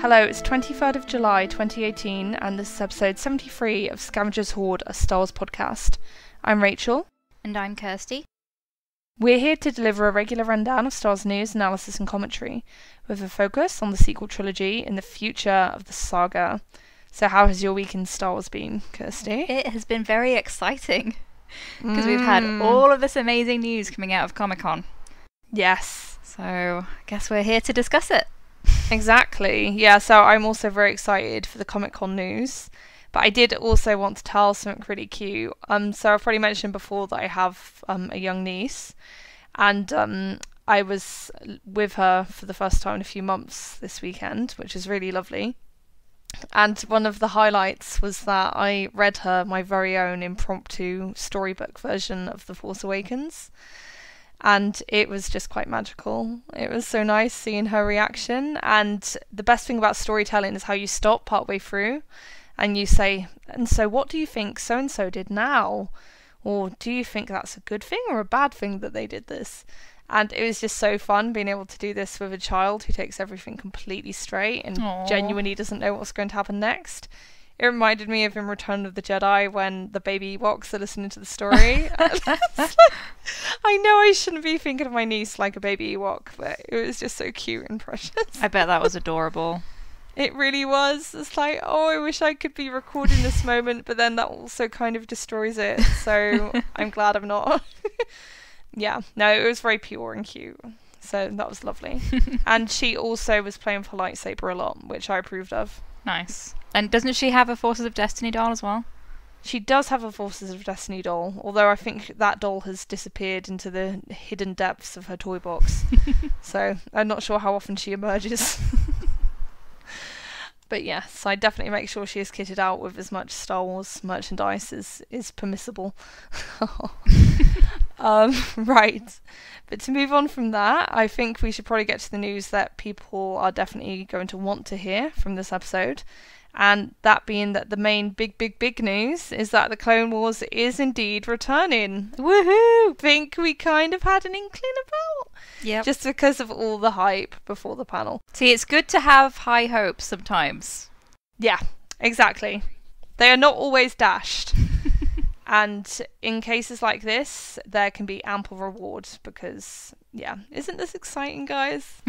Hello, it's 23rd of July 2018 and this is episode 73 of Scavenger's Hoard, a Star Wars podcast. I'm Rachel. And I'm Kirsty. We're here to deliver a regular rundown of Star Wars news, analysis and commentary, with a focus on the sequel trilogy and the future of the saga. So how has your week in Star Wars been, Kirsty? It has been very exciting, because we've had all of this amazing news coming out of Comic-Con. Yes. So I guess we're here to discuss it. Exactly. Yeah, so I'm also very excited for the Comic-Con news. But I did also want to tell something really cute. So I've probably mentioned before that I have a young niece. And I was with her for the first time in a few months this weekend, which is really lovely. And one of the highlights was that I read her my very own impromptu storybook version of The Force Awakens. And it was just quite magical. It was so nice seeing her reaction. And the best thing about storytelling is how you stop partway through and you say, and so what do you think so-and-so did now? Or do you think that's a good thing or a bad thing that they did this? And it was just so fun being able to do this with a child who takes everything completely straight and genuinely doesn't know what's going to happen next. It reminded me of in Return of the Jedi when the baby Ewoks are listening to the story. I know I shouldn't be thinking of my niece like a baby Ewok, but it was just so cute and precious. I bet that was adorable. It really was. It's like, oh, I wish I could be recording this moment, but then that also kind of destroys it. So I'm glad I'm not. Yeah, no, it was very pure and cute. So that was lovely. And she also was playing with her lightsaber a lot, which I approved of. Nice. And doesn't she have a Forces of Destiny doll as well? She does have a Forces of Destiny doll, although I think that doll has disappeared into the hidden depths of her toy box. So I'm not sure how often she emerges. But yes, I definitely make sure she is kitted out with as much Star Wars merchandise as is permissible. Right. But to move on from that, I think we should probably get to the news that people are definitely going to want to hear from this episode. And that being that the main big news is that the Clone Wars is indeed returning. Woohoo! Think we kind of had an inkling about? Yeah. Just because of all the hype before the panel. See, it's good to have high hopes sometimes. Yeah, exactly. They are not always dashed. And in cases like this, there can be ample reward because, yeah, isn't this exciting, guys?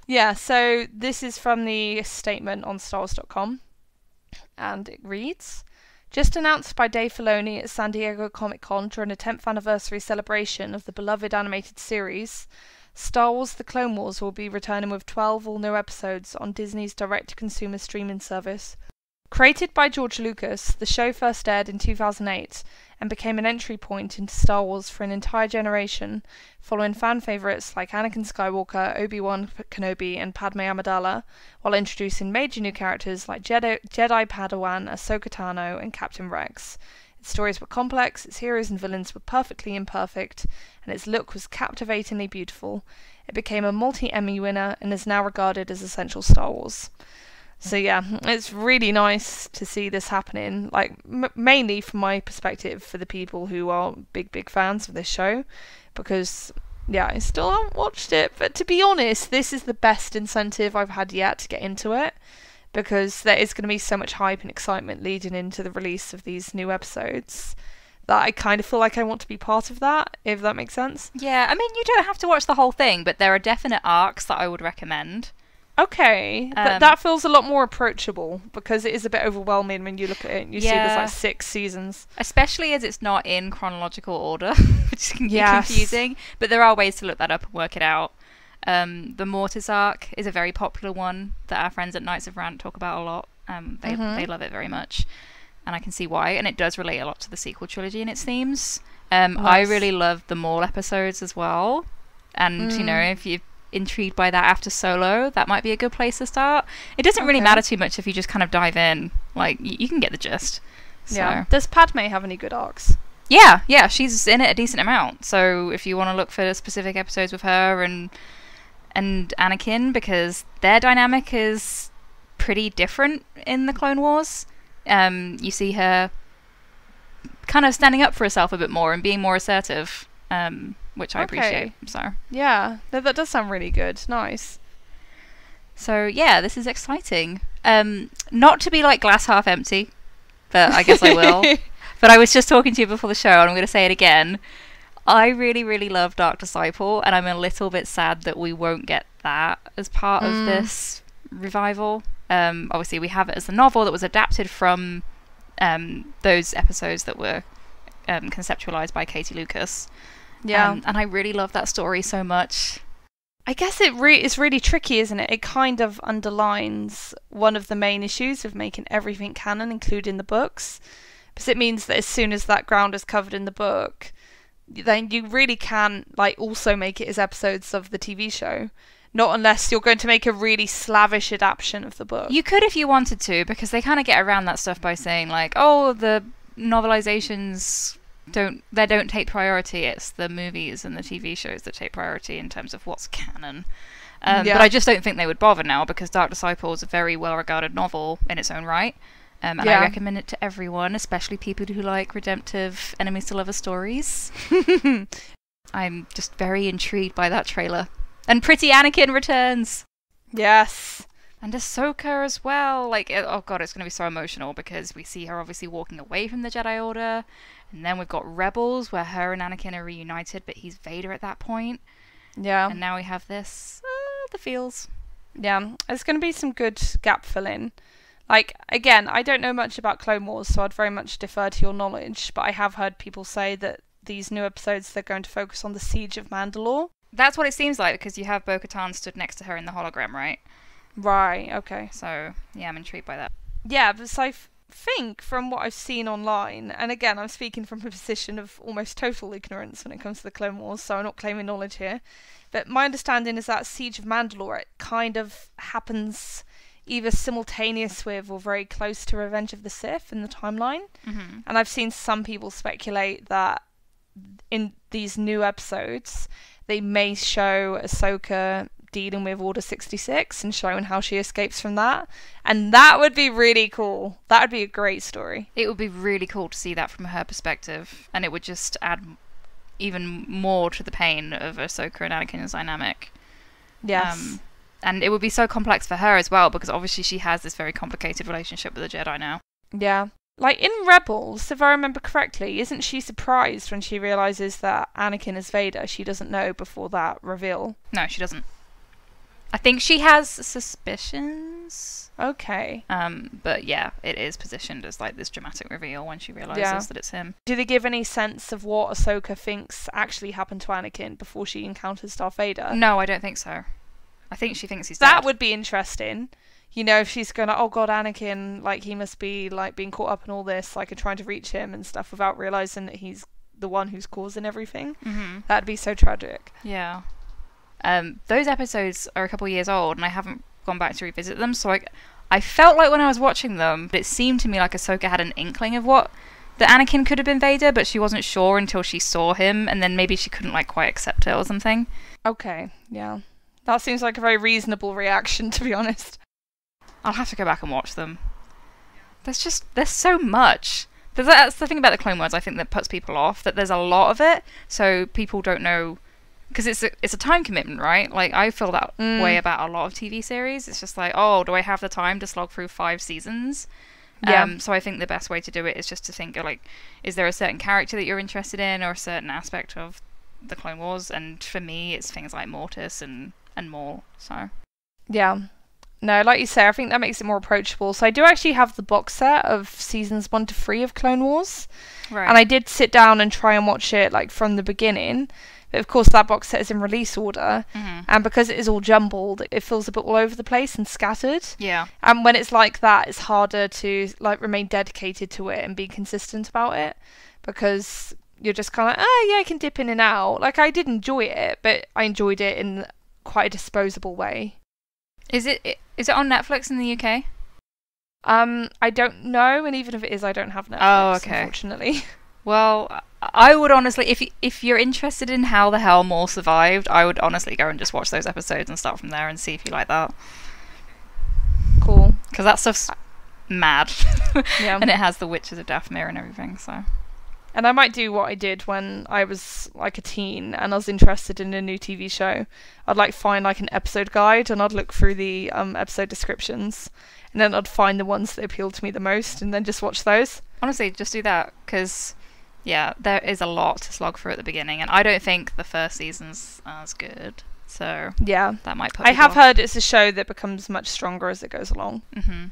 Yeah, so this is from the statement on StarWars.com, and it reads, just announced by Dave Filoni at San Diego Comic-Con during the 10th anniversary celebration of the beloved animated series, Star Wars The Clone Wars will be returning with 12 all-new episodes on Disney's direct-to-consumer streaming service. Created by George Lucas, the show first aired in 2008 and became an entry point into Star Wars for an entire generation, following fan favourites like Anakin Skywalker, Obi-Wan Kenobi and Padme Amidala, while introducing major new characters like Jedi Padawan, Ahsoka Tano and Captain Rex. Its stories were complex, its heroes and villains were perfectly imperfect, and its look was captivatingly beautiful. It became a multi-Emmy winner and is now regarded as essential Star Wars. So yeah, it's really nice to see this happening, like mainly from my perspective for the people who are big fans of this show, because yeah, I still haven't watched it, but to be honest, this is the best incentive I've had yet to get into it, because there is going to be so much hype and excitement leading into the release of these new episodes that I kind of feel like I want to be part of that, if that makes sense. Yeah, I mean, you don't have to watch the whole thing, but there are definite arcs that I would recommend. Okay, that feels a lot more approachable because it is a bit overwhelming when you look at it and you see there's like 6 seasons. Especially as it's not in chronological order, which can be confusing. But there are ways to look that up and work it out. The Mortis arc is a very popular one that our friends at Knights of Rant talk about a lot. They love it very much, and I can see why. And it does relate a lot to the sequel trilogy and its themes. I really love the Maul episodes as well. And, you know, if you intrigued by that after Solo, that might be a good place to start. It doesn't really matter too much if you just kind of dive in. Like, you can get the gist. So. Yeah. Does Padme have any good arcs? Yeah, she's in it a decent amount. So if you want to look for specific episodes with her and Anakin, because their dynamic is pretty different in the Clone Wars. You see her kind of standing up for herself a bit more and being more assertive. Which I appreciate. So yeah, that does sound really good. Nice. So yeah, this is exciting. Not to be like glass half empty, but I guess I will. But I was just talking to you before the show, and I'm going to say it again. I really, really love Dark Disciple, and I'm a little bit sad that we won't get that as part of this revival. Obviously, we have it as the novel that was adapted from those episodes that were conceptualized by Katie Lucas. Yeah. And I really love that story so much. I guess it's really tricky, isn't it? It kind of underlines one of the main issues of making everything canon, including the books. Because it means that as soon as that ground is covered in the book, then you really can also make it as episodes of the TV show. Not unless you're going to make a really slavish adaptation of the book. You could if you wanted to, because they kind of get around that stuff by saying the novelizations don't take priority. It's the movies and the TV shows that take priority in terms of what's canon. But I just don't think they would bother now, because Dark Disciple is a very well-regarded novel in its own right. And I recommend it to everyone, especially people who like redemptive enemies to lovers stories. I'm just very intrigued by that trailer. And pretty Anakin returns. Yes. And Ahsoka as well. Oh god, it's going to be so emotional, because we see her obviously walking away from the Jedi Order. And then we've got Rebels, where her and Anakin are reunited, but he's Vader at that point. Yeah. And now we have this. The feels. Yeah, there's going to be some good gap filling. Again, I don't know much about Clone Wars, so I'd very much defer to your knowledge, but I have heard people say that these new episodes, they're going to focus on the Siege of Mandalore. That's what it seems like, because you have Bo-Katan stood next to her in the hologram, right? Right, okay. So, yeah, I'm intrigued by that. Yeah, but I think from what I've seen online, and again, I'm speaking from a position of almost total ignorance when it comes to the Clone Wars, so I'm not claiming knowledge here, but my understanding is that Siege of Mandalore, it kind of happens either simultaneous with or very close to Revenge of the Sith in the timeline. Mm-hmm. And I've seen some people speculate that in these new episodes, they may show Ahsoka dealing with Order 66 and showing how she escapes from that. And that would be really cool. That would be a great story. It would be really cool to see that from her perspective, and it would just add even more to the pain of Ahsoka and Anakin's dynamic. Yes. And it would be so complex for her as well, because obviously she has this very complicated relationship with the Jedi now. Yeah. In Rebels, if I remember correctly, isn't she surprised when she realises that Anakin is Vader? She doesn't know before that reveal. No, she doesn't. I think she has suspicions. Okay. But yeah, it is positioned as this dramatic reveal when she realises that it's him. Do they give any sense of what Ahsoka thinks actually happened to Anakin before she encounters Darth Vader? No, I don't think so. I think she thinks he's dead. That would be interesting. If she's going oh god, Anakin, he must be, being caught up in all this, and trying to reach him and stuff without realising that he's the one who's causing everything. Mm-hmm. That'd be so tragic. Yeah. Those episodes are a couple of years old, and I haven't gone back to revisit them, so I felt like when I was watching them, it seemed to me like Ahsoka had an inkling of what that Anakin could have been Vader, but she wasn't sure until she saw him, and then maybe she couldn't quite accept it or something. Okay, yeah. That seems like a very reasonable reaction, to be honest. I'll have to go back and watch them. There's so much. That's the thing about the Clone Wars, I think, that puts people off, that there's a lot of it, so people don't know, because it's a time commitment, right? I feel that way about a lot of TV series. It's just do I have the time to slog through 5 seasons? Yeah. So I think the best way to do it is just to think is there a certain character that you're interested in, or a certain aspect of the Clone Wars? And for me, it's things like Mortis and Maul. So yeah, no, like you say, I think that makes it more approachable. So I do actually have the box set of seasons 1 to 3 of Clone Wars, right. And I did sit down and try and watch it from the beginning. But of course, that box set is in release order, and because it is all jumbled, it feels a bit all over the place and scattered. Yeah. And when it's like that, it's harder to remain dedicated to it and be consistent about it, because you're just kind of I can dip in and out. I did enjoy it, but I enjoyed it in quite a disposable way. Is it on Netflix in the UK? I don't know, and even if it is, I don't have Netflix. Oh, okay. Unfortunately. Well, I would honestly, if you're interested in how the hell Maul survived, I would honestly go and just watch those episodes and start from there and see if you like that. Cool. Because that stuff's mad. Yeah. And it has the Witches of Dathomir and everything, so. And I might do what I did when I was like a teen and I was interested in a new TV show. I'd like find like an episode guide and I'd look through the episode descriptions, and then I'd find the ones that appealed to me the most and then just watch those. Honestly, just do that, because yeah, there is a lot to slog through at the beginning, and I don't think the first season's as good. So yeah, that might put I have off. heard it's a show that becomes much stronger as it goes along. Mm-hmm.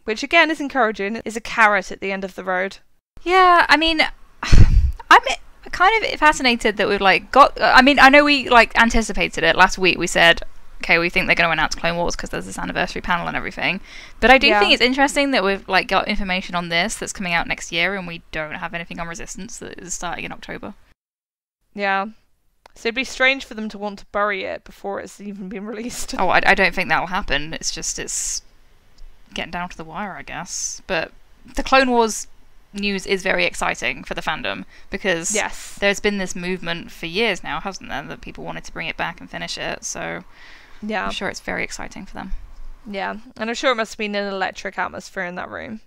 Which again is encouraging. Is a carrot at the end of the road. Yeah, I mean, I'm kind of fascinated that we've like got. I mean, I know we like anticipated it last week. We said, okay, we think they're going to announce Clone Wars because there's this anniversary panel and everything. But I do think it's interesting that we've like got information on this that's coming out next year, and we don't have anything on Resistance that is starting in October. Yeah. So it'd be strange for them to want to bury it before it's even been released. Oh, I don't think that'll happen. It's getting down to the wire, I guess. But the Clone Wars news is very exciting for the fandom, because there's been this movement for years now, hasn't there, that people wanted to bring it back and finish it. So I'm sure it's very exciting for them. Yeah, and I'm sure it must have been an electric atmosphere in that room.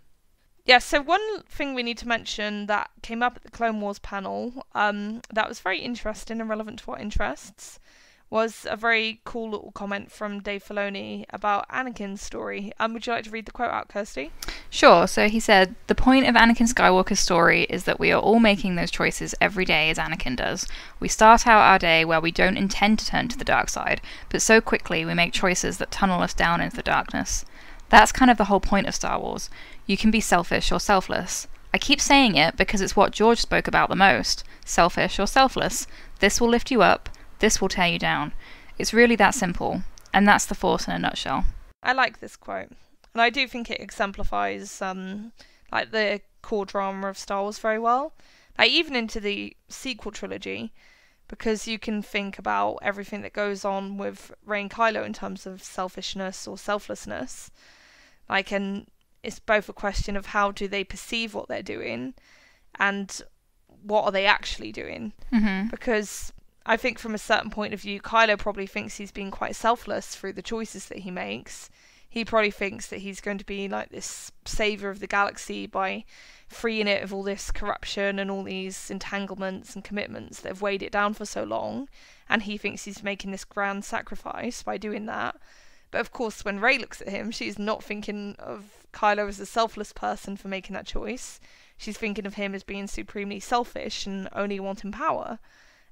Yeah, so one thing we need to mention that came up at the Clone Wars panel that was very interesting and relevant to our interests was a very cool little comment from Dave Filoni about Anakin's story. Would you like to read the quote out, Kirsty? Sure. So he said, "The point of Anakin Skywalker's story is that we are all making those choices every day as Anakin does. We start out our day where we don't intend to turn to the dark side, but so quickly we make choices that tunnel us down into the darkness. That's kind of the whole point of Star Wars. You can be selfish or selfless. I keep saying it because it's what George spoke about the most. Selfish or selfless. This will lift you up. This will tear you down. It's really that simple. And that's the Force in a nutshell." I like this quote. And I do think it exemplifies like the core drama of Star Wars very well. Like even into the sequel trilogy, because you can think about everything that goes on with Rey and Kylo in terms of selfishness or selflessness. Like, and it's both a question of how do they perceive what they're doing and what are they actually doing. Mm-hmm. Because I think from a certain point of view, Kylo probably thinks he's being quite selfless through the choices that he makes. He probably thinks that he's going to be like this savior of the galaxy by freeing it of all this corruption and all these entanglements and commitments that have weighed it down for so long. And he thinks he's making this grand sacrifice by doing that. But of course, when Rey looks at him, she's not thinking of Kylo as a selfless person for making that choice. She's thinking of him as being supremely selfish and only wanting power.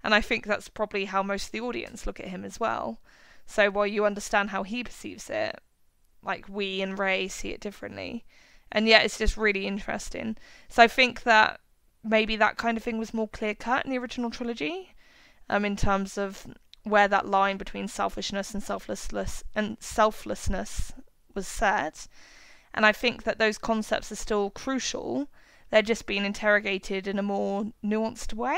And I think that's probably how most of the audience look at him as well. So while you understand how he perceives it, like we and Rey see it differently. And yet it's just really interesting. So I think that maybe that kind of thing was more clear-cut in the original trilogy, in terms of where that line between selfishness and selflessness was set. And I think that those concepts are still crucial. They're just being interrogated in a more nuanced way.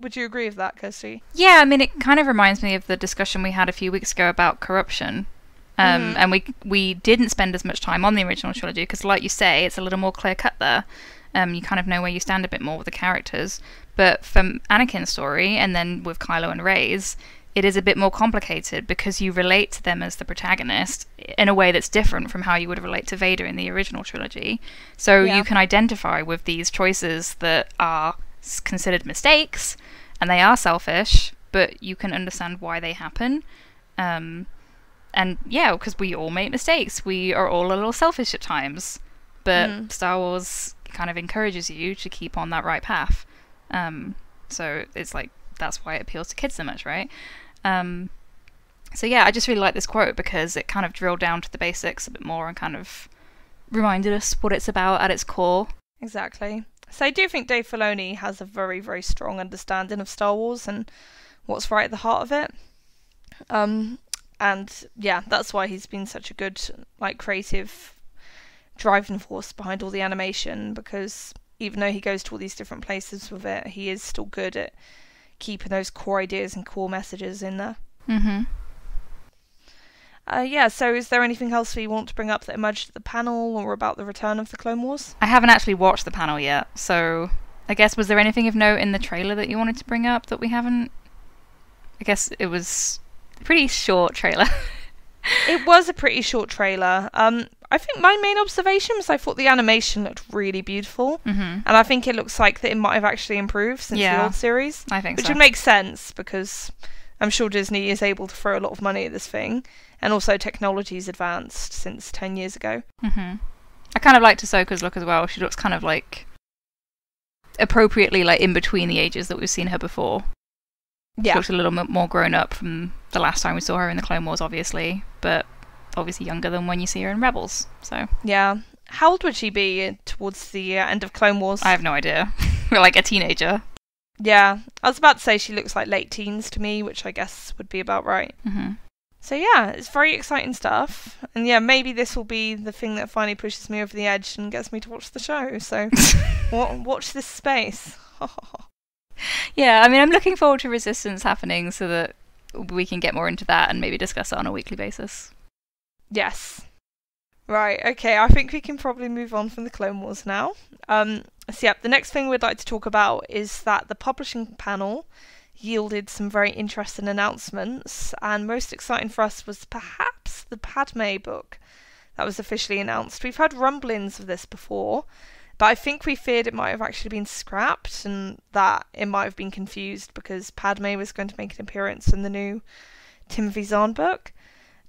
Would you agree with that, Kirsty? Yeah, I mean, it kind of reminds me of the discussion we had a few weeks ago about corruption. And we didn't spend as much time on the original trilogy because, like you say, it's a little more clear-cut there. You kind of know where you stand a bit more with the characters. But from Anakin's story, and then with Kylo and Rey's, it is a bit more complicated because you relate to them as the protagonist in a way that's different from how you would relate to Vader in the original trilogy. So you can identify with these choices that are considered mistakes, and they are selfish, but you can understand why they happen. And yeah, because we all make mistakes. We are all a little selfish at times. But Star Wars kind of encourages you to keep on that right path. So it's like, that's why it appeals to kids so much, right? So yeah, I just really like this quote because it kind of drilled down to the basics a bit more and kind of reminded us what it's about at its core. Exactly. So I do think Dave Filoni has a very, very strong understanding of Star Wars and what's right at the heart of it. And yeah, that's why he's been such a good, like, creative driving force behind all the animation, because even though he goes to all these different places with it, he is still good at keeping those core ideas and core messages in there. Mm-hmm. Yeah, so is there anything else we want to bring up that emerged at the panel or about the return of the Clone Wars? I haven't actually watched the panel yet, so I guess, was there anything of note in the trailer that you wanted to bring up that we haven't? I guess it was a pretty short trailer. It was a pretty short trailer. I think my main observation was I thought the animation looked really beautiful. And I think it looks like that it might have actually improved since the old series. I think which so. would make sense because I'm sure Disney is able to throw a lot of money at this thing. And also technology's advanced since 10 years ago. I kind of liked Ahsoka's look as well. She looks kind of like appropriately like in between the ages that we've seen her before. She looks a little bit more grown up from the last time we saw her in the Clone Wars, obviously, but obviously younger than when you see her in Rebels. So yeah, how old would she be towards the end of Clone Wars? I have no idea. Like a teenager. Yeah, I was about to say she looks like late teens to me, which I guess would be about right. So yeah, it's very exciting stuff. And yeah, maybe this will be the thing that finally pushes me over the edge and gets me to watch the show. So watch this space. Yeah, I mean, I'm looking forward to Resistance happening so that we can get more into that and maybe discuss it on a weekly basis. Yes. Right, okay, I think we can probably move on from the Clone Wars now. So yeah, the next thing we'd like to talk about is that the publishing panel yielded some very interesting announcements, and most exciting for us was perhaps the Padme book that was officially announced. We've heard rumblings of this before, but I think we feared it might have actually been scrapped and that it might have been confused because Padme was going to make an appearance in the new Timothy Zahn book,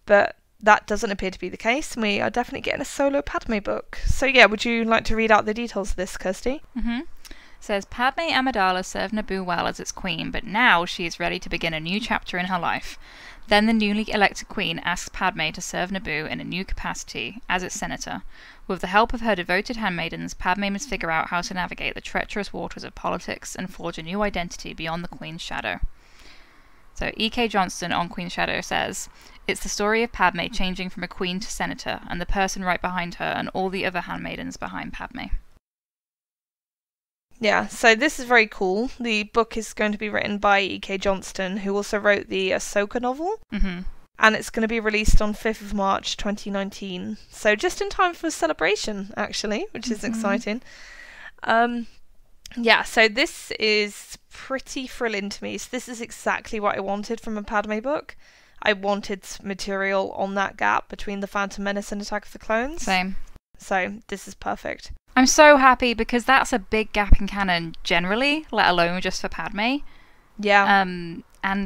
but that doesn't appear to be the case, and we are definitely getting a solo Padme book. So yeah, would you like to read out the details of this, Kirsty? Says Padme Amidala served Naboo well as its queen, but now she is ready to begin a new chapter in her life. Then the newly elected queen asks Padme to serve Naboo in a new capacity, as its senator. With the help of her devoted handmaidens, Padme must figure out how to navigate the treacherous waters of politics and forge a new identity beyond the Queen's shadow. So E.K. Johnston on Queen's Shadow says, it's the story of Padme changing from a queen to senator, and the person right behind her and all the other handmaidens behind Padme. Yeah, so this is very cool. The book is going to be written by E.K. Johnston, who also wrote the Ahsoka novel. And it's going to be released on 5th of March 2019. So just in time for celebration, actually, which is exciting. Yeah, so this is pretty thrilling to me. So this is exactly what I wanted from a Padme book. I wanted material on that gap between The Phantom Menace and Attack of the Clones. Same. So this is perfect. I'm so happy because that's a big gap in canon generally, let alone just for Padme. Yeah. And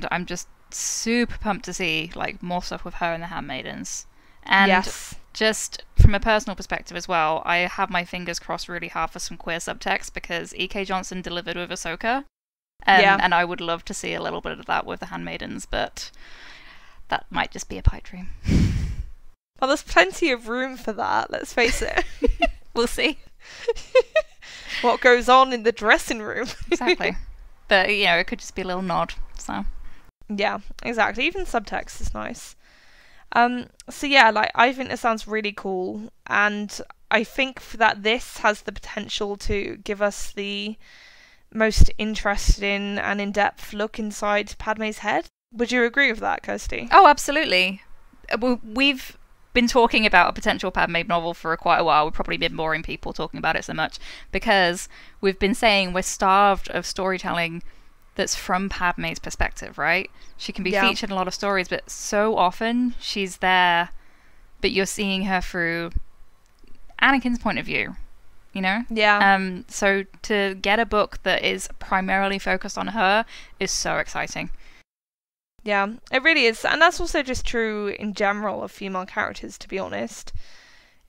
I'm just super pumped to see like more stuff with her and the handmaidens. And just from a personal perspective as well, I have my fingers crossed really hard for some queer subtext because E.K. Johnston delivered with Ahsoka. And I would love to see a little bit of that with the handmaidens, but that might just be a pipe dream. Well, there's plenty of room for that, let's face it. We'll see. What goes on in the dressing room. Exactly. But, you know, it could just be a little nod, so. Yeah, exactly. Even subtext is nice. So yeah, like, I think this sounds really cool, and I think that this has the potential to give us the most interesting and in-depth look inside Padme's head. Would you agree with that, Kirsty? Oh, absolutely. We've been talking about a potential Padme novel for quite a while. We've probably been boring people talking about it so much because we've been saying we're starved of storytelling that's from Padme's perspective, right? She can be featured in a lot of stories, but so often she's there, but you're seeing her through Anakin's point of view, you know? Yeah. So to get a book that is primarily focused on her is so exciting. Yeah, it really is. And that's also just true in general of female characters, to be honest,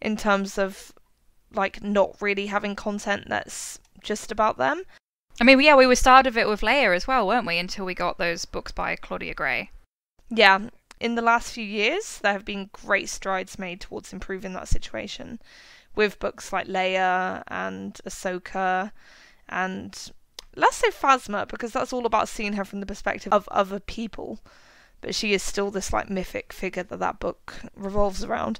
in terms of, like, not really having content that's just about them. I mean, yeah, we were started it with Leia as well, weren't we? Until we got those books by Claudia Gray. Yeah, in the last few years, there have been great strides made towards improving that situation, with books like Leia and Ahsoka, and let's say Phasma, because that's all about seeing her from the perspective of other people, but she is still this, like, mythic figure that book revolves around.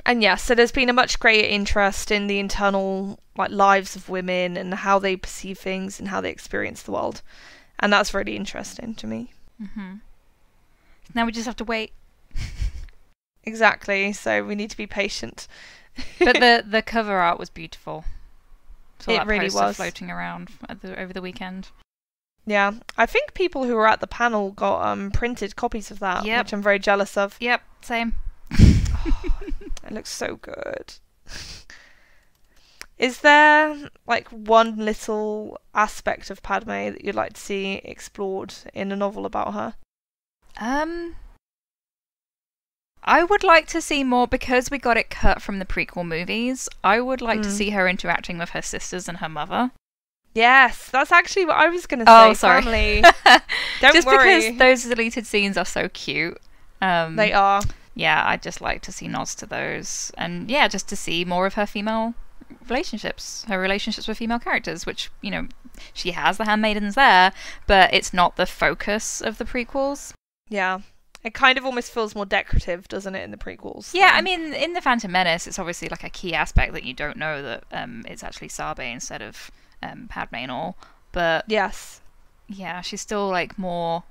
And yeah, so there's been a much greater interest in the internal, like, lives of women and how they perceive things and how they experience the world. And that's really interesting to me. Now we just have to wait. Exactly, so we need to be patient. But the cover art was beautiful. Saw it really was. Floating around over the weekend. Yeah, I think people who were at the panel got printed copies of that, which I'm very jealous of. Yep, same. It looks so good. Is there like one little aspect of Padme that you'd like to see explored in a novel about her? I would like to see more, because we got it cut from the prequel movies. I would like to see her interacting with her sisters and her mother. Yes, that's actually what I was going to say. Oh, sorry. Family. Don't just worry. Because those deleted scenes are so cute. They are. Yeah, I'd just like to see nods to those. And yeah, just to see more of her female relationships. Her relationships with female characters, which, you know, she has the handmaidens there, but it's not the focus of the prequels. Yeah. It kind of almost feels more decorative, doesn't it, in the prequels? Yeah, I mean, in The Phantom Menace, it's obviously like a key aspect that you don't know that it's actually Sabe instead of Padme and all. But yes. Yeah, she's still like more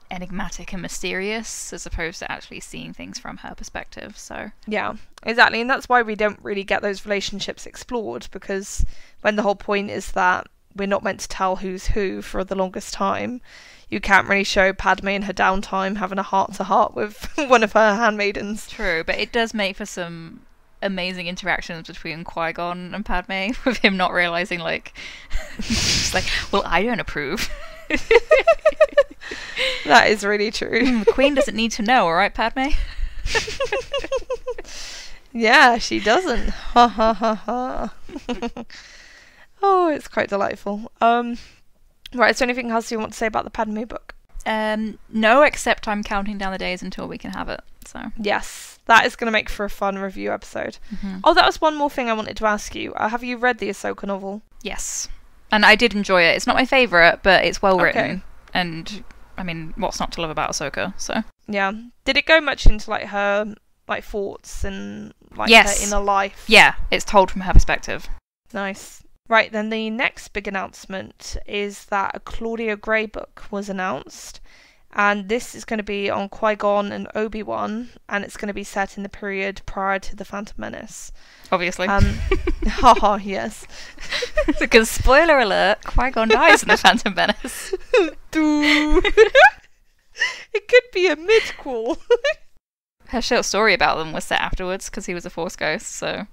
enigmatic and mysterious as opposed to actually seeing things from her perspective. So yeah, exactly. And that's why we don't really get those relationships explored, because when the whole point is that we're not meant to tell who's who for the longest time, you can't really show Padme in her downtime having a heart-to-heart with one of her handmaidens. True, but it does make for some amazing interactions between Qui-Gon and Padme, with him not realising, like, just like, well, I don't approve. That is really true. The Queen doesn't need to know, alright, Padme? Yeah, she doesn't. Ha ha ha ha. Oh, it's quite delightful. Right, is there anything else you want to say about the Padme book? No, except I'm counting down the days until we can have it. So yes, that is going to make for a fun review episode. Mm-hmm. Oh, that was one more thing I wanted to ask you. Have you read the Ahsoka novel? Yes, and I did enjoy it. It's not my favourite, but it's well written. And I mean, what's not to love about Ahsoka? So yeah, did it go much into like her like thoughts and like her inner life? Yeah, it's told from her perspective. Nice. Right, then the next big announcement is that a Claudia Gray book was announced, and this is going to be on Qui-Gon and Obi-Wan, and it's going to be set in the period prior to The Phantom Menace. Obviously. Haha, yes. Because, spoiler alert, Qui-Gon dies in The Phantom Menace. It could be a mid-quel. Her short story about them was set afterwards, because he was a Force ghost, so...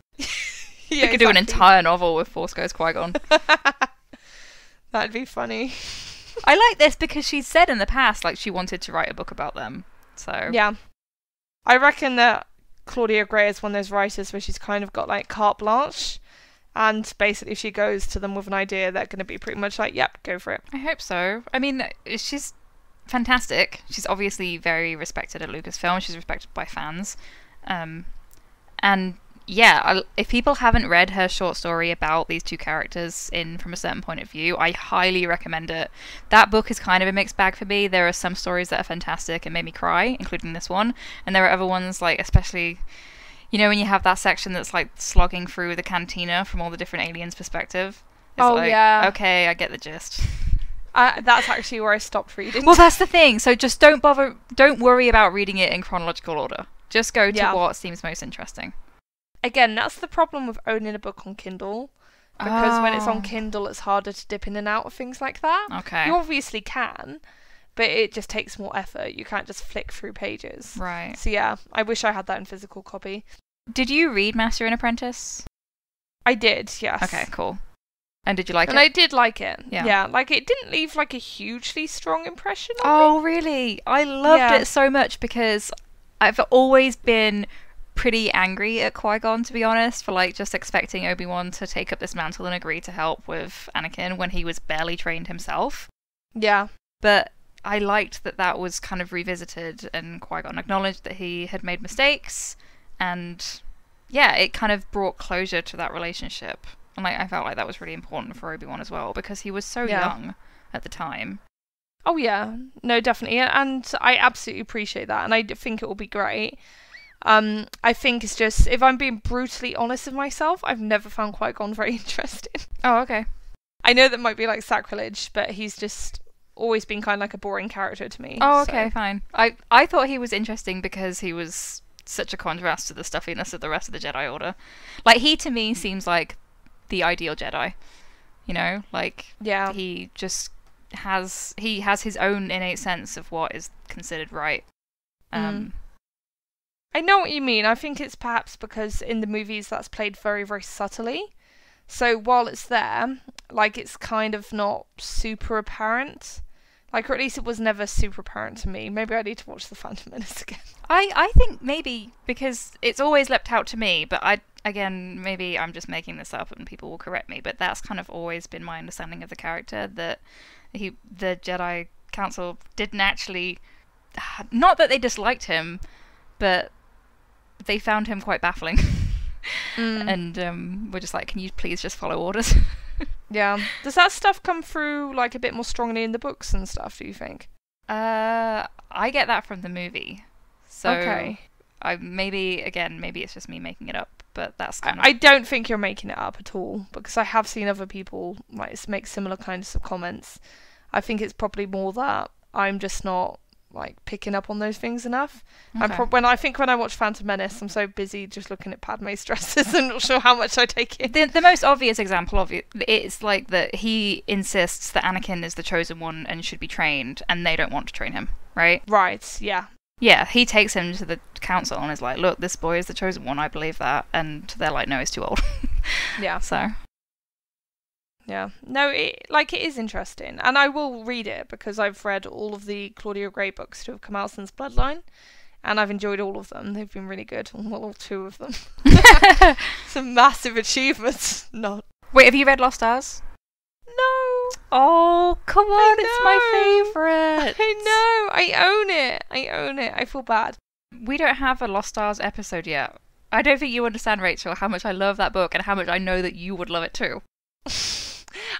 Yeah, we could do an entire novel with Force Ghost Qui-Gon. That'd be funny. I like this because she's said in the past like she wanted to write a book about them. So yeah, I reckon that Claudia Gray is one of those writers where she's kind of got like carte blanche, and basically if she goes to them with an idea, they're going to be pretty much like, yep, go for it. I hope so. I mean, she's fantastic. She's obviously very respected at Lucasfilm. She's respected by fans, and yeah, if people haven't read her short story about these two characters in from a certain point of view, I highly recommend it. That book is kind of a mixed bag for me. There are some stories that are fantastic and made me cry, including this one, and there are other ones, like especially, you know, when you have that section that's like slogging through the cantina from all the different aliens' perspective. It's yeah. Okay, I get the gist. That's actually where I stopped reading. Well, that's the thing. So just don't worry about reading it in chronological order. Just go to what seems most interesting. Again, that's the problem with owning a book on Kindle, because when it's on Kindle, it's harder to dip in and out of things like that. Okay. You obviously can, but it just takes more effort. You can't just flick through pages. Right. So yeah, I wish I had that in physical copy. Did you read Master and Apprentice? I did, yes. Okay, cool. And did you like it? And I did like it. Yeah. Yeah, like it didn't leave like a hugely strong impression on me. Oh, really? I loved it so much because I've always been pretty angry at Qui-Gon, to be honest, for like just expecting Obi-Wan to take up this mantle and agree to help with Anakin when he was barely trained himself. Yeah. But I liked that was kind of revisited, and Qui-Gon acknowledged that he had made mistakes, and yeah, it kind of brought closure to that relationship. And like I felt like that was really important for Obi-Wan as well, because he was so young at the time. Oh yeah, no, definitely, and I absolutely appreciate that, and I think it will be great. I think it's just, if I'm being brutally honest with myself, I've never found Qui-Gon very interesting. Oh, okay. I know that might be like sacrilege, but he's just always been kind of like a boring character to me. Oh, okay, fine. I thought he was interesting because he was such a contrast to the stuffiness of the rest of the Jedi Order. Like, he to me seems like the ideal Jedi. You know, like, he just has his own innate sense of what is considered right. I know what you mean. I think it's perhaps because in the movies that's played very, very subtly. So while it's there, like, it's kind of not super apparent. Like, or at least it was never super apparent to me. Maybe I need to watch The Phantom Menace again. I think maybe because it's always leapt out to me, but again, maybe I'm just making this up and people will correct me, but that's kind of always been my understanding of the character, that the Jedi Council didn't actually... Not that they disliked him, but they found him quite baffling. And we're just like, can you please just follow orders? Yeah. Does that stuff come through, like, a bit more strongly in the books and stuff, do you think? I get that from the movie. So okay. Maybe it's just me making it up, but that's kind of... I don't think you're making it up at all, because I have seen other people like make similar kinds of comments. I think it's probably more that I'm just not like picking up on those things enough. Okay. When I watch Phantom Menace, I'm so busy just looking at Padme's dresses and not sure how much I take in. The most obvious example of it is like that he insists that Anakin is the chosen one and should be trained, and they don't want to train him, right? Right, yeah. Yeah, he takes him to the council and is like, look, this boy is the chosen one, I believe that. And they're like, no, he's too old. Yeah. So... Yeah. No, it is interesting. And I will read it because I've read all of the Claudia Gray books to have come out since Bloodline. And I've enjoyed all of them. They've been really good. Well, all 2 of them. Some massive achievements. Not. Wait, have you read Lost Stars? No. Oh, come on, it's my favourite. I own it. I feel bad. We don't have a Lost Stars episode yet. I don't think you understand, Rachel, how much I love that book and how much I know that you would love it too.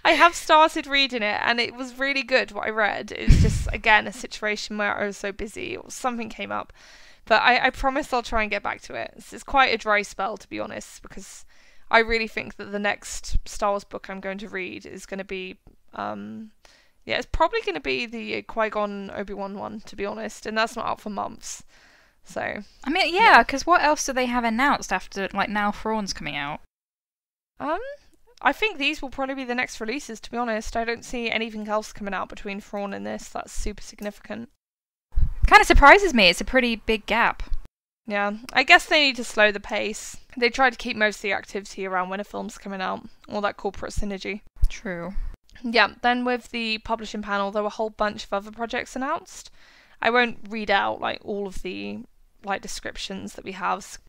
I have started reading it and it was really good what I read. It's just, again, a situation where I was so busy or something came up. But I promise I'll try and get back to it. It's quite a dry spell, to be honest, because I really think that the next Star Wars book I'm going to read is going to be... it's probably going to be the Qui-Gon and Obi-Wan one, to be honest. And that's not out for months. So... I mean, yeah, because what else do they have announced after, like, now Thrawn's coming out? I think these will probably be the next releases, to be honest. I don't see anything else coming out between Thrawn and this that's super significant. Kind of surprises me. It's a pretty big gap. Yeah, I guess they need to slow the pace. They try to keep most of the activity around when a film's coming out. All that corporate synergy. True. Yeah, then with the publishing panel, there were a whole bunch of other projects announced. I won't read out like all of the like descriptions that we have.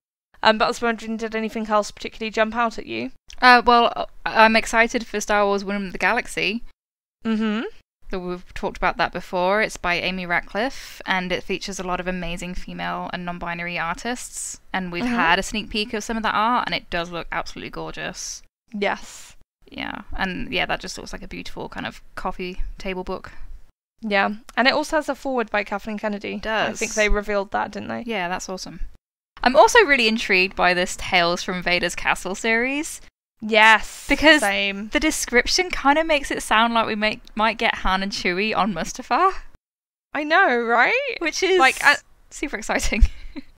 But I was wondering, did anything else particularly jump out at you? Well, I'm excited for Star Wars Women of the Galaxy. Mm-hmm. So we've talked about that before. It's by Amy Ratcliffe, and it features a lot of amazing female and non-binary artists. And we've had a sneak peek of some of that art, and it does look absolutely gorgeous. Yes. Yeah, and yeah, that just looks like a beautiful kind of coffee table book. Yeah, and it also has a foreword by Kathleen Kennedy. It does. I think they revealed that, didn't they? Yeah, that's awesome. I'm also really intrigued by this Tales from Vader's Castle series. Yes, because same. The description kind of makes it sound like we might get Han and Chewie on Mustafar. I know, right? Which is like super exciting.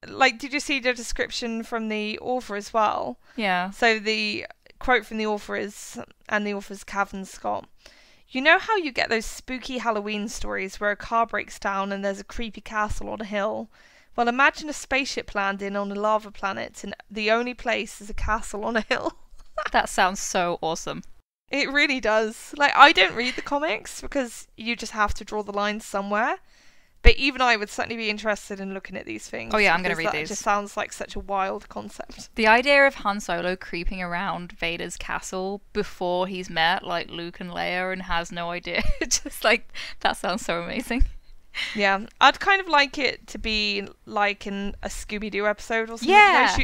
Like, did you see the description from the author as well? Yeah. So the quote from the author is, and the author's Cavan Scott, "You know how you get those spooky Halloween stories where a car breaks down and there's a creepy castle on a hill? Well, imagine a spaceship landing on a lava planet and the only place is a castle on a hill." That sounds so awesome. It really does. Like, I don't read the comics because you just have to draw the lines somewhere. But even I would certainly be interested in looking at these things. Oh yeah, I'm going to read these. It just sounds like such a wild concept. The idea of Han Solo creeping around Vader's castle before he's met like Luke and Leia and has no idea. Just like, that sounds so amazing. Yeah, I'd kind of like it to be like in a Scooby-Doo episode or something. Yeah.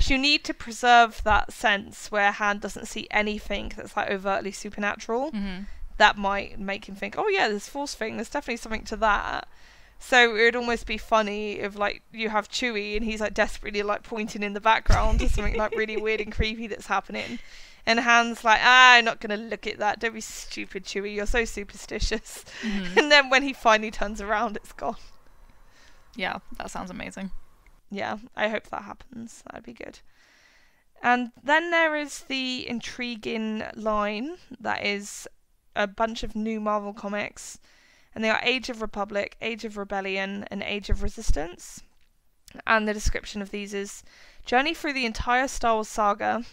You need to preserve that sense where Han doesn't see anything that's like overtly supernatural. Mm-hmm. That might make him think, oh yeah, there's Force thing, there's definitely something to that. So it would almost be funny if like you have Chewie and he's like desperately like pointing in the background to something like really weird and creepy that's happening. And Han's like, I'm not going to look at that. Don't be stupid, Chewie. You're so superstitious. Mm-hmm. And then when he finally turns around, it's gone. Yeah, that sounds amazing. Yeah, I hope that happens. That'd be good. And then there is the intriguing line that is a bunch of new Marvel comics. And they are Age of Republic, Age of Rebellion, and Age of Resistance. And the description of these is: journey through the entire Star Wars saga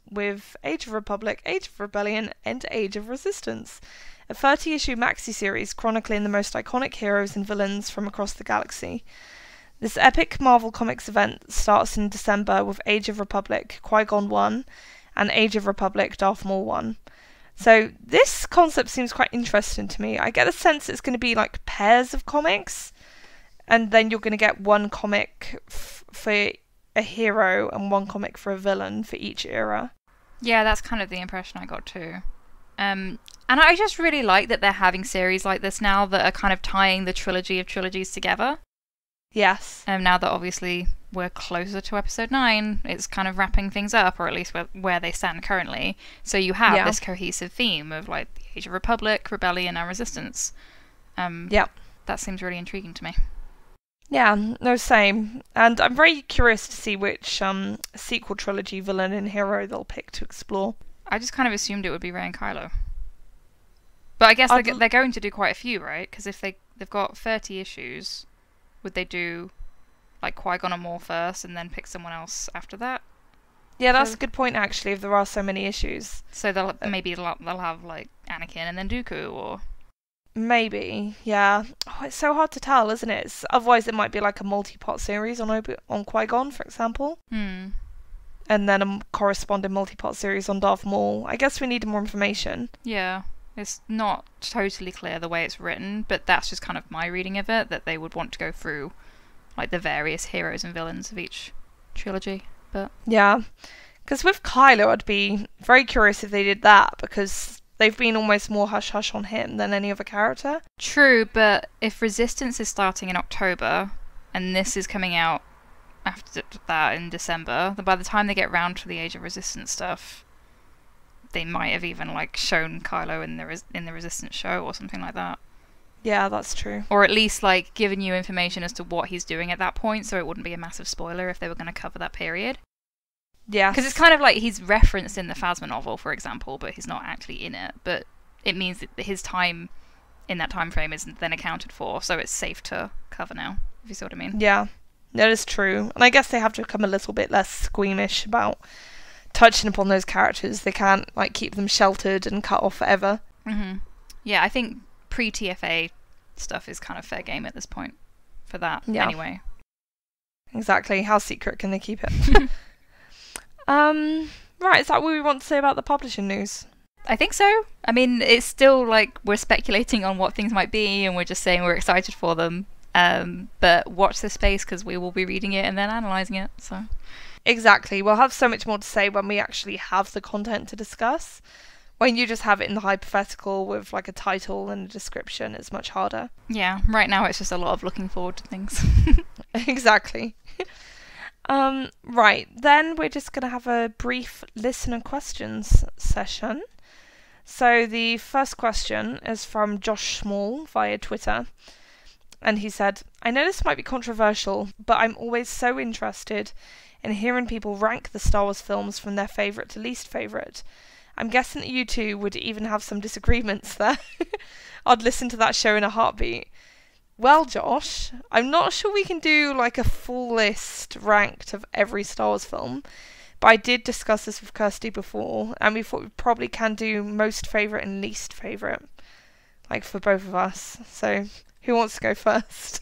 with Age of Republic, Age of Rebellion, and Age of Resistance. A 30-issue maxi-series chronicling the most iconic heroes and villains from across the galaxy. This epic Marvel Comics event starts in December with Age of Republic, Qui-Gon 1, and Age of Republic, Darth Maul 1. So this concept seems quite interesting to me. I get the sense it's going to be like pairs of comics, and then you're going to get one comic for a hero and one comic for a villain for each era. Yeah, that's kind of the impression I got too. And I just really like that they're having series like this now that are kind of tying the trilogy of trilogies together. Yes. Now that obviously we're closer to episode 9, it's kind of wrapping things up, or at least where they stand currently. So you have this cohesive theme of like the Age of Republic, Rebellion, and Resistance. That seems really intriguing to me. Yeah, no, same. And I'm very curious to see which sequel trilogy villain and hero they'll pick to explore. I just kind of assumed it would be Rey and Kylo. But I guess they're going to do quite a few, right? Because if they've got 30 issues, would they do like Qui-Gon and Maul first and then pick someone else after that? Yeah, that's a good point, actually, if there are so many issues. So they'll have like Anakin and then Dooku, or... Maybe, yeah. Oh, it's so hard to tell, isn't it? Otherwise it might be like a multi-part series on Qui-Gon, for example. And then a corresponding multi-part series on Darth Maul. I guess we need more information. Yeah, it's not totally clear the way it's written, but that's just kind of my reading of it, that they would want to go through like the various heroes and villains of each trilogy. But yeah, because with Kylo, I'd be very curious if they did that, because they've been almost more hush-hush on him than any other character. True, but if Resistance is starting in October, and this is coming out after that in December, then by the time they get round to the Age of Resistance stuff, they might have even like shown Kylo in the Resistance show or something like that. Yeah, that's true. Or at least like given you information as to what he's doing at that point, so it wouldn't be a massive spoiler if they were going to cover that period. Yeah, because it's kind of like he's referenced in the Phasma novel, for example, but he's not actually in it. But it means that his time in that time frame isn't then accounted for, so it's safe to cover now, if you see what I mean. Yeah, that is true. And I guess they have to become a little bit less squeamish about touching upon those characters. They can't like keep them sheltered and cut off forever. Yeah, I think pre-TFA stuff is kind of fair game at this point for that. Yeah. Anyway. Exactly. How secret can they keep it? Right, is that what we want to say about the publishing news? I think so. I mean, it's still like we're speculating on what things might be, and we're just saying we're excited for them. But watch this space, because we will be reading it and then analysing it. So exactly. We'll have so much more to say when we actually have the content to discuss. When you just have it in the hypothetical with like a title and a description, it's much harder. Yeah, right now it's just a lot of looking forward to things. Exactly. Right, then we're just going to have a brief listener questions session. So the first question is from Josh Small via Twitter. And he said, I know this might be controversial, but I'm always so interested in hearing people rank the Star Wars films from their favourite to least favourite. I'm guessing that you two would even have some disagreements there. I'd listen to that show in a heartbeat. Well, Josh, I'm not sure we can do like a full list ranked of every Star Wars film, but I did discuss this with Kirsty before, and we thought we probably can do most favourite and least favourite, like for both of us. So, who wants to go first?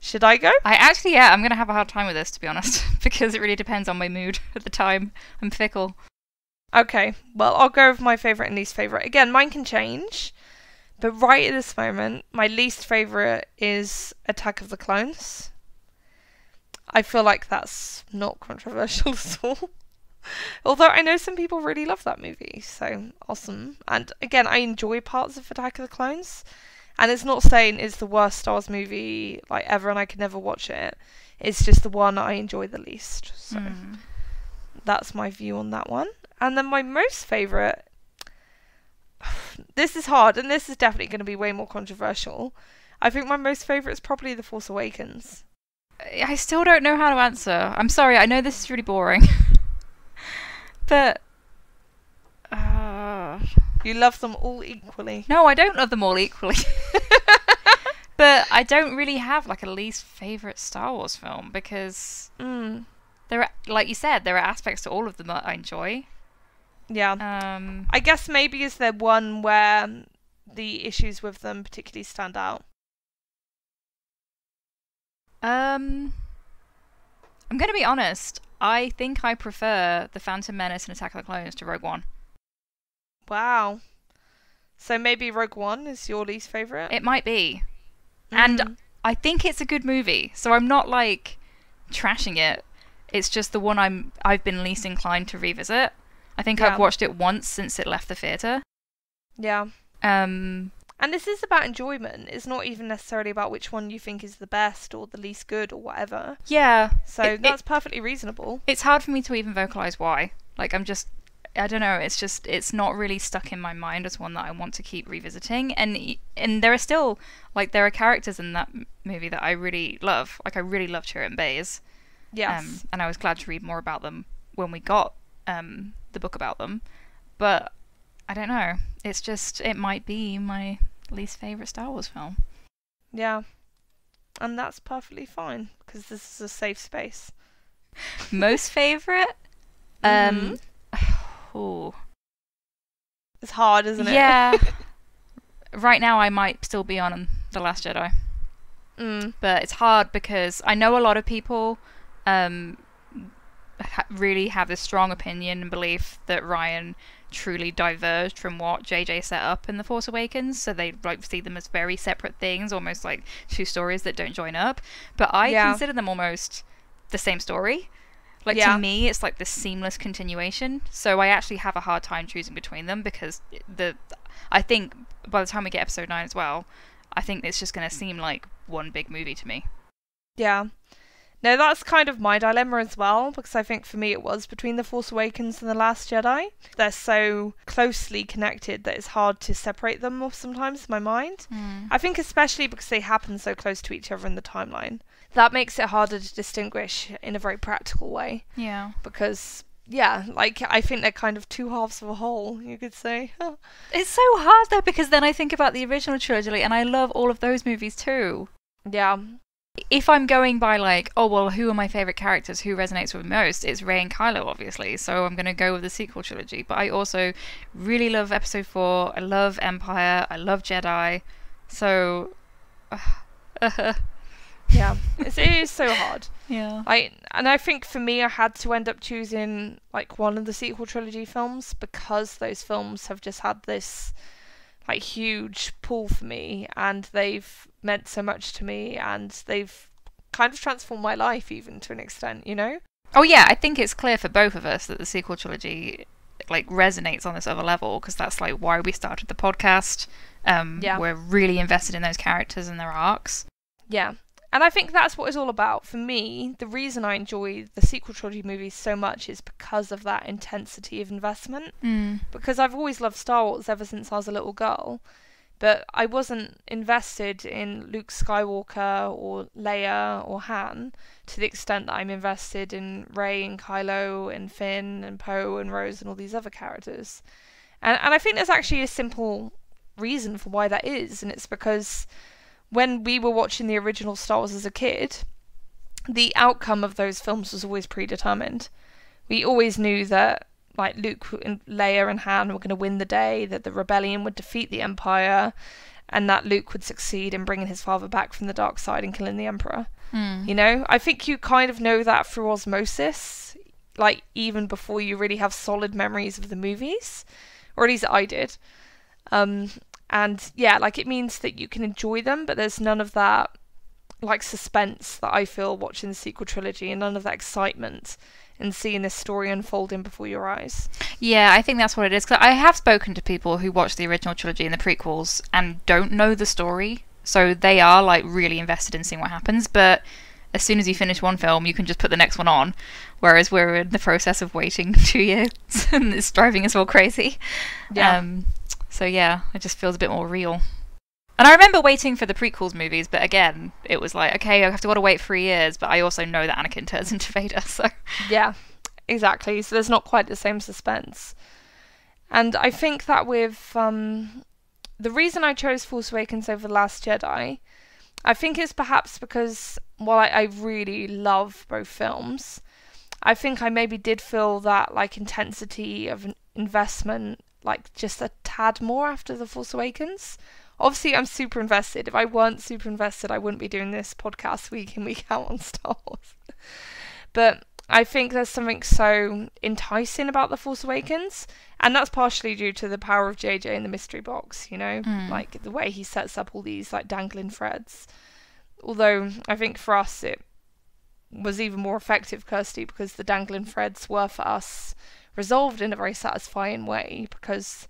Should I go? I'm going to have a hard time with this, to be honest, because it really depends on my mood at the time. I'm fickle. Okay, well, I'll go with my favourite and least favourite. Again, mine can change, but right at this moment, my least favourite is Attack of the Clones. I feel like that's not controversial at all. Although I know some people really love that movie, so awesome. And again, I enjoy parts of Attack of the Clones. And it's not saying it's the worst Star Wars movie like ever and I could never watch it. It's just the one I enjoy the least. So that's my view on that one. And then my most favourite... This is hard, and this is definitely going to be way more controversial. I think my most favourite is probably The Force Awakens. I still don't know how to answer. I'm sorry, I know this is really boring. But... You love them all equally. No, I don't love them all equally. But I don't really have like a least favourite Star Wars film because there are, like you said, there are aspects to all of them that I enjoy. Yeah. I guess maybe is there one where the issues with them particularly stand out? I'm going to be honest. I think I prefer The Phantom Menace and Attack of the Clones to Rogue One. Wow. So maybe Rogue One is your least favourite? It might be. And I think it's a good movie, so I'm not like trashing it. It's just the one I've been least inclined to revisit. I think I've watched it once since it left the theatre. Yeah. And this is about enjoyment. It's not even necessarily about which one you think is the best or the least good or whatever. Yeah. So that's perfectly reasonable. It's hard for me to even vocalise why. Like, I don't know, it's not really stuck in my mind as one that I want to keep revisiting. And there are still, like, there are characters in that movie that I really love. Like, I really loved Chirrut and Baze. Yes. And I was glad to read more about them when we got the book about them. But I don't know. It's just, it might be my least favourite Star Wars film. Yeah. And that's perfectly fine, because this is a safe space. Most favourite? Oh. It's hard, isn't it? Yeah. Right now I might still be on The Last Jedi. But it's hard because I know a lot of people really have this strong opinion and belief that Ryan truly diverged from what JJ set up in The Force Awakens, so they like see them as very separate things, almost like two stories that don't join up. But I consider them almost the same story. Like, to me, it's like this seamless continuation. So I actually have a hard time choosing between them because I think by the time we get episode 9 as well, I think it's just going to seem like one big movie to me. Yeah. No, that's kind of my dilemma as well, because I think for me it was between The Force Awakens and The Last Jedi. They're so closely connected that it's hard to separate them sometimes in my mind. I think especially because they happen so close to each other in the timeline. That makes it harder to distinguish in a very practical way. Yeah. Because, yeah, like, I think they're kind of two halves of a whole, you could say. It's so hard, though, because then I think about the original trilogy, and I love all of those movies, too. Yeah. If I'm going by, like, oh, well, who are my favourite characters, who resonates with me most, it's Rey and Kylo, obviously, so I'm going to go with the sequel trilogy. But I also really love Episode 4, I love Empire, I love Jedi, so... Yeah, it is so hard. Yeah. I think for me I had to end up choosing like one of the sequel trilogy films because those films have just had this like huge pull for me, and they've meant so much to me, and they've kind of transformed my life even to an extent, you know? Oh yeah, I think it's clear for both of us that the sequel trilogy like resonates on this other level, because that's like why we started the podcast. We're really invested in those characters and their arcs. Yeah. And I think that's what it's all about. For me, the reason I enjoy the sequel trilogy movies so much is because of that intensity of investment. Because I've always loved Star Wars ever since I was a little girl, but I wasn't invested in Luke Skywalker or Leia or Han to the extent that I'm invested in Rey and Kylo and Finn and Poe and Rose and all these other characters. And I think there's actually a simple reason for why that is, and it's because when we were watching the original Star Wars as a kid, the outcome of those films was always predetermined. We always knew that like Luke and Leia and Han were going to win the day, that the rebellion would defeat the Empire, and that Luke would succeed in bringing his father back from the dark side and killing the Emperor. You know, I think you kind of know that through osmosis, like even before you really have solid memories of the movies, or at least I did. And yeah, like it means that you can enjoy them, but there's none of that like suspense that I feel watching the sequel trilogy, and none of that excitement in seeing this story unfolding before your eyes. Yeah, I think that's what it is. 'Cause I have spoken to people who watch the original trilogy and the prequels and don't know the story, so they are like really invested in seeing what happens, but as soon as you finish one film, you can just put the next one on, whereas we're in the process of waiting 2 years, and it's driving us all crazy. Yeah. So yeah, it just feels a bit more real. And I remember waiting for the prequels movies, but again, it was like, okay, I have to gotta wait 3 years, but I also know that Anakin turns into Vader, so... Yeah, exactly. So there's not quite the same suspense. And I think that with... the reason I chose Force Awakens over The Last Jedi I think it's perhaps because, while I really love both films, I think I maybe did feel that like intensity of an investment like just a tad more after The Force Awakens. Obviously, I'm super invested. If I weren't super invested, I wouldn't be doing this podcast week in, week out on Star Wars. But I think there's something so enticing about The Force Awakens, and that's partially due to the power of JJ in the mystery box, you know? Like, the way he sets up all these, like, dangling threads. Although, I think for us, it was even more effective, Kirsty, because the dangling threads were, for us, resolved in a very satisfying way, because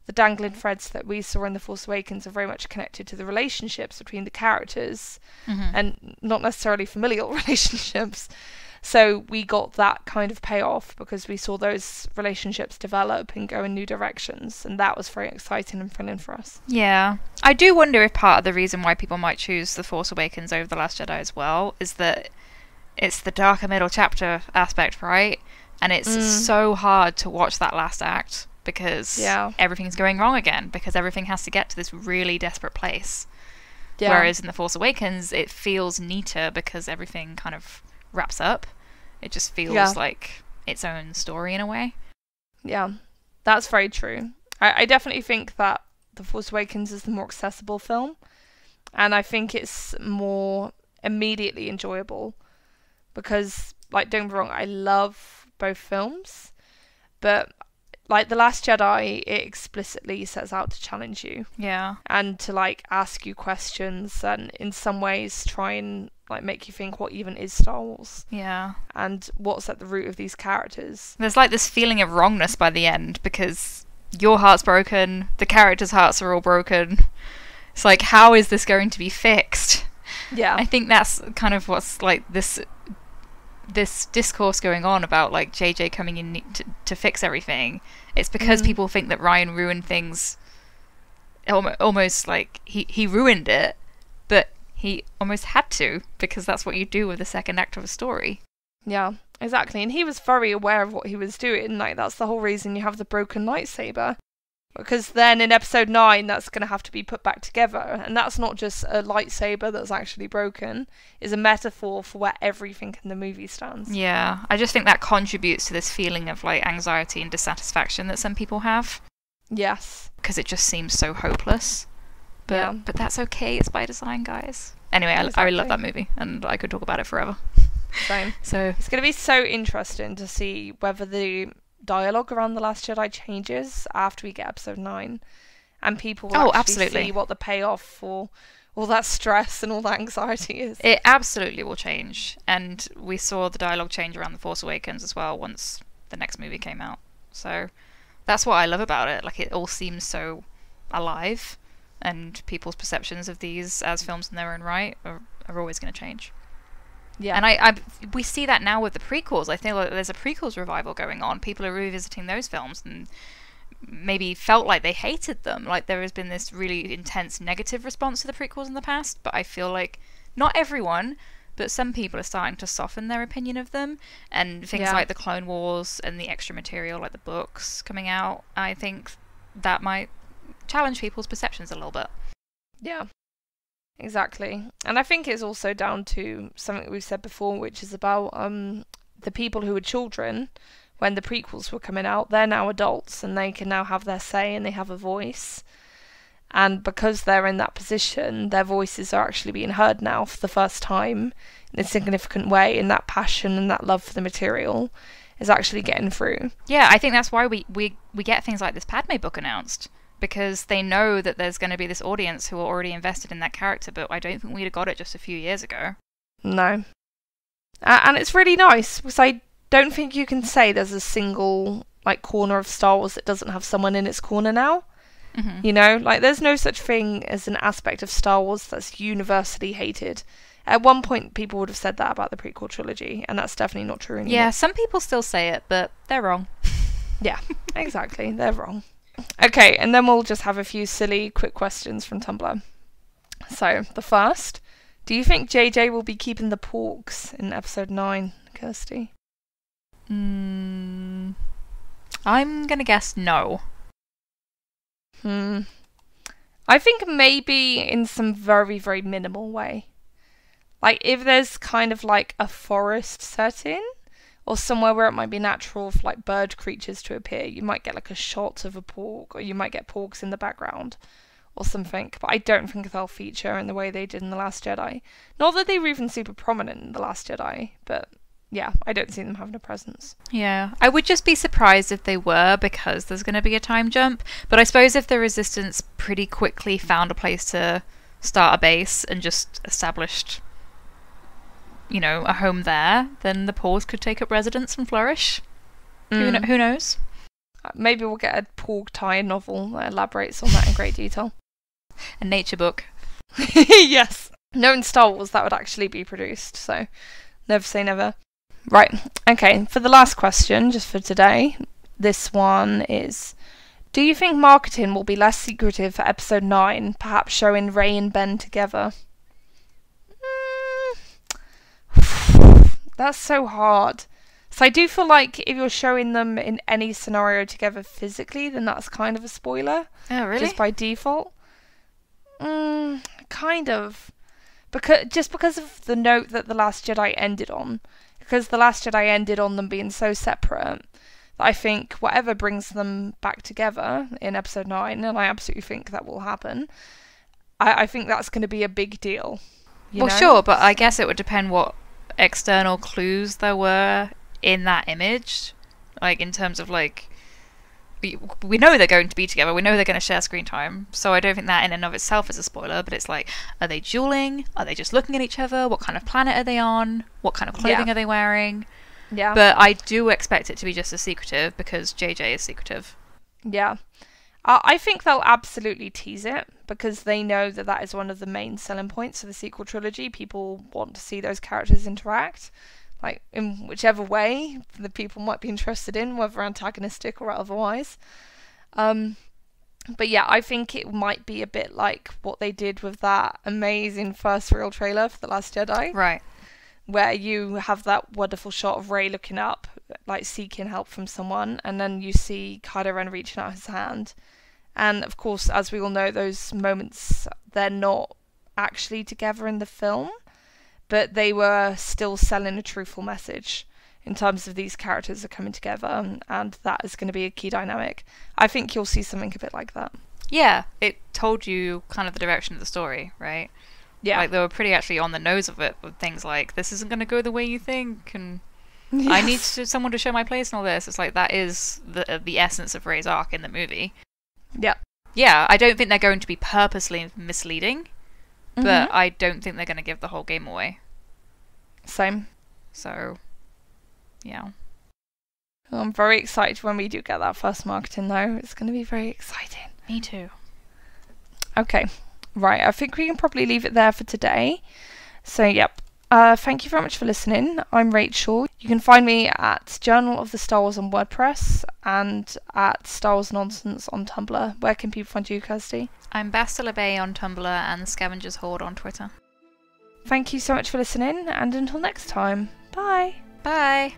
the dangling threads that we saw in The Force Awakens are very much connected to the relationships between the characters, and not necessarily familial relationships. So we got that kind of payoff because we saw those relationships develop and go in new directions, and that was very exciting and thrilling for us. Yeah. I do wonder if part of the reason why people might choose The Force Awakens over The Last Jedi as well is that it's the darker middle chapter aspect, right? And it's so hard to watch that last act because everything's going wrong again, because everything has to get to this really desperate place. Yeah. Whereas in The Force Awakens, it feels neater because everything kind of wraps up. It just feels like its own story in a way. Yeah, that's very true. I definitely think that The Force Awakens is the more accessible film, and I think it's more immediately enjoyable because, like, don't get me wrong, I love both films, but like The Last Jedi, it explicitly sets out to challenge you. Yeah. And to like ask you questions and in some ways try and like make you think what even is Star Wars. Yeah. And what's at the root of these characters. There's like this feeling of wrongness by the end because your heart's broken, the characters' hearts are all broken. It's like, how is this going to be fixed? Yeah. I think that's kind of what's like this discourse going on about like JJ coming in to fix everything. It's because people think that Ryan ruined things, almost like he ruined it, but he almost had to, because that's what you do with the second act of a story. Yeah, exactly. And he was very aware of what he was doing. Like, that's the whole reason you have the broken lightsaber. Because then in episode 9, that's going to have to be put back together. And that's not just a lightsaber that's actually broken. It's a metaphor for where everything in the movie stands. Yeah, I just think that contributes to this feeling of like anxiety and dissatisfaction that some people have. Yes. Because it just seems so hopeless. But that's okay, it's by design, guys. Anyway, I really love that movie, and I could talk about it forever. Same. So it's going to be so interesting to see whether the dialogue around The Last Jedi changes after we get episode 9, and people will actually see what the payoff for all that stress and all that anxiety is. It absolutely will change, and we saw the dialogue change around The Force Awakens as well once the next movie came out. So that's what I love about it. Like, it all seems so alive, and people's perceptions of these as films in their own right are always going to change. Yeah, and we see that now with the prequels. I think like there's a prequels revival going on. People are revisiting those films and maybe felt like they hated them. Like, there has been this really intense negative response to the prequels in the past, but I feel like not everyone, but some people are starting to soften their opinion of them. And things like the Clone Wars and the extra material, like the books coming out, I think that might challenge people's perceptions a little bit. Yeah. Exactly. And I think it's also down to something we've said before, which is about the people who were children when the prequels were coming out. They're now adults and they can now have their say and they have a voice. And because they're in that position, their voices are actually being heard now for the first time in a significant way, and that passion and that love for the material is actually getting through. Yeah, I think that's why we get things like this Padme book announced. Because they know that there's going to be this audience who are already invested in that character, but I don't think we'd have got it just a few years ago. No. And it's really nice, because I don't think you can say there's a single like corner of Star Wars that doesn't have someone in its corner now. Mm-hmm. You know, like there's no such thing as an aspect of Star Wars that's universally hated. At one point, people would have said that about the prequel trilogy, and that's definitely not true anymore. Yeah, some people still say it, but they're wrong. Yeah, exactly. They're wrong. Okay, and then we'll just have a few silly, quick questions from Tumblr. So, the first, do you think JJ will be keeping the porks in episode 9, Kirsty? I'm gonna guess no. I think maybe in some very, very minimal way. Like, if there's kind of like a forest setting, or somewhere where it might be natural for like bird creatures to appear, you might get like a shot of a porg, or you might get porgs in the background, or something. But I don't think they'll feature in the way they did in The Last Jedi. Not that they were even super prominent in The Last Jedi, but yeah, I don't see them having a presence. Yeah, I would just be surprised if they were, because there's going to be a time jump. But I suppose if the Resistance pretty quickly found a place to start a base and just established, you know, a home there, then the Porgs could take up residence and flourish. Who knows? Maybe we'll get a Porg tie novel that elaborates on that in great detail. A nature book. Yes. Knowing Star Wars, that would actually be produced, so never say never. Right, okay, for the last question, just for today, this one is, do you think marketing will be less secretive for episode 9, perhaps showing Rey and Ben together? That's so hard. So I do feel like if you're showing them in any scenario together physically, then that's kind of a spoiler. Oh, really? Just by default. Kind of. Because of the note that The Last Jedi ended on. Because The Last Jedi ended on them being so separate, that I think whatever brings them back together in episode 9, and I absolutely think that will happen, I think that's going to be a big deal. Well, sure, but I guess it would depend what external clues there were in that image, like in terms of like we know they're going to be together, we know they're going to share screen time, so I don't think that in and of itself is a spoiler, but it's like, are they dueling, are they just looking at each other, what kind of planet are they on, what kind of clothing are they wearing? Yeah, but I do expect it to be just as secretive because JJ is secretive. Yeah, I think they'll absolutely tease it, because they know that that is one of the main selling points of the sequel trilogy. People want to see those characters interact, like in whichever way the people might be interested in, whether antagonistic or otherwise. But yeah, I think it might be a bit like what they did with that amazing first real trailer for The Last Jedi. Right. Where you have that wonderful shot of Rey looking up, like seeking help from someone, and then you see Kylo Ren reaching out his hand. And of course, as we all know, those moments, they're not actually together in the film, but they were still selling a truthful message in terms of these characters are coming together, and that is going to be a key dynamic. I think you'll see something a bit like that. Yeah, it told you kind of the direction of the story, right? Yeah. Like, they were pretty actually on the nose of it, with things like, this isn't going to go the way you think, and Yes. I need someone to show my place and all this. It's like, that is the essence of Rey's arc in the movie. Yeah. Yeah, I don't think they're going to be purposely misleading, but I don't think they're going to give the whole game away. Same. So, yeah. Well, I'm very excited when we do get that first marketing, though. It's going to be very exciting. Me too. Okay. Right, I think we can probably leave it there for today. So, yep. Thank you very much for listening. I'm Rachel. You can find me at Journal of the Star Wars on WordPress and at Star Wars Nonsense on Tumblr. Where can people find you, Kirsty? I'm Bastila Bay on Tumblr and Scavengers Hoard on Twitter. Thank you so much for listening, and until next time, bye! Bye!